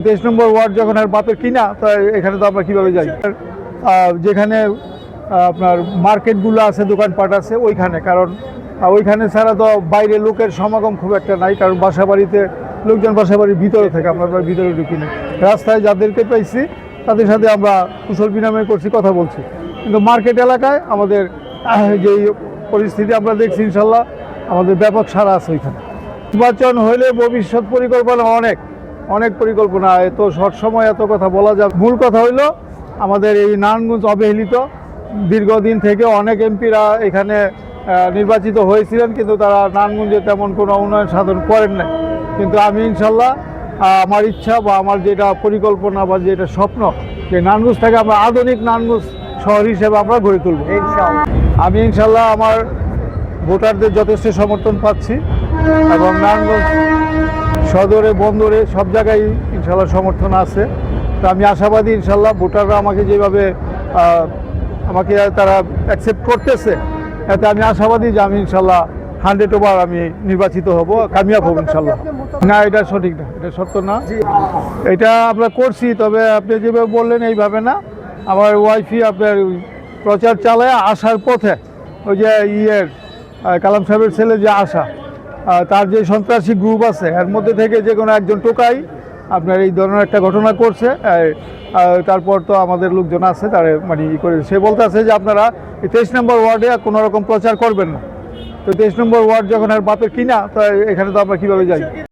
23 নম্বর word যখন আর বাপের কিনা, তো এখানে তো আমরা কীভাবে যাই? যেখানে আপনার মার্কেটগুলো আছে, দোকানপাট আছে ওইখানে, কারণ ওইখানে ছাড়া তো বাইরে লোকের সমাগম খুব একটা নাই, কারণ বাসাবাড়িতে লোকজন বাসাবাড়ির ভিতরে থাকে, আমরা ভিতরে ঢুকি না। রাস্তায় যাদেরকে পাইছি তাদের সাথে আমরা কুশল বিনিময় করছি, কথা বলছি। কিন্তু মার্কেট এলাকায় আমাদের যেই পরিস্থিতি আমরা দেখছি, ইনশাল্লাহ আমাদের ব্যাপক সাড়া আছে ওইখানে। নির্বাচন হলে ভবিষ্যৎ পরিকল্পনা অনেক পরিকল্পনা, এত শর্ট সময় এত কথা বলা যাবে। মূল কথা হইল আমাদের এই নারায়ণগঞ্জ অবহেলিত, দীর্ঘদিন থেকে অনেক এমপিরা এখানে নির্বাচিত হয়েছিলেন, কিন্তু তারা নারায়ণগঞ্জে তেমন কোনো উন্নয়ন সাধন করেন না। কিন্তু আমি ইনশাল্লাহ আমার ইচ্ছা বা আমার যেটা পরিকল্পনা বা যেটা স্বপ্ন, যে নারায়ণগঞ্জটাকে আমরা আধুনিক নারায়ণগঞ্জ শহর হিসেবে আমরা গড়ে তুলব ইনশাল্লাহ। আমি ইনশাল্লাহ আমার ভোটারদের যথেষ্ট সমর্থন পাচ্ছি, এবং নারায়ণগঞ্জ সদরে বন্দরে সব জায়গায় ইনশাল্লাহ সমর্থন আছে। তো আমি আশাবাদী ইনশাল্লাহ ভোটাররা আমাকে যেভাবে আমাকে তারা অ্যাকসেপ্ট করতেছে, এতে আমি আশাবাদী যে আমি ইনশাল্লাহ 100 আমি নির্বাচিত হব, কামিয়াব হব ইনশাল্লাহ। না, এটা সঠিক না, এটা সত্য না। এটা আমরা করছি, তবে আপনি যেভাবে বললেন এইভাবে না। আমার ওয়াইফই আপনার প্রচার চালায় আসার পথে ওই যে কালাম সাহেবের ছেলে যে আশা, তার যে সন্ত্রাসী গ্রুপ আছে এর মধ্যে থেকে যে কোনো একজন টোকাই আপনার এই ধরনের একটা ঘটনা করছে। তারপর তো আমাদের লোকজন আছে, তারা মানে করে সে বলতে আছে যে আপনারা 23 নম্বর ওয়ার্ডে কোনো রকম প্রচার করবেন না। তো 23 নম্বর ওয়ার্ড যখন আর বাপের কিনা, তো এখানে তো আমরা কীভাবে যাই?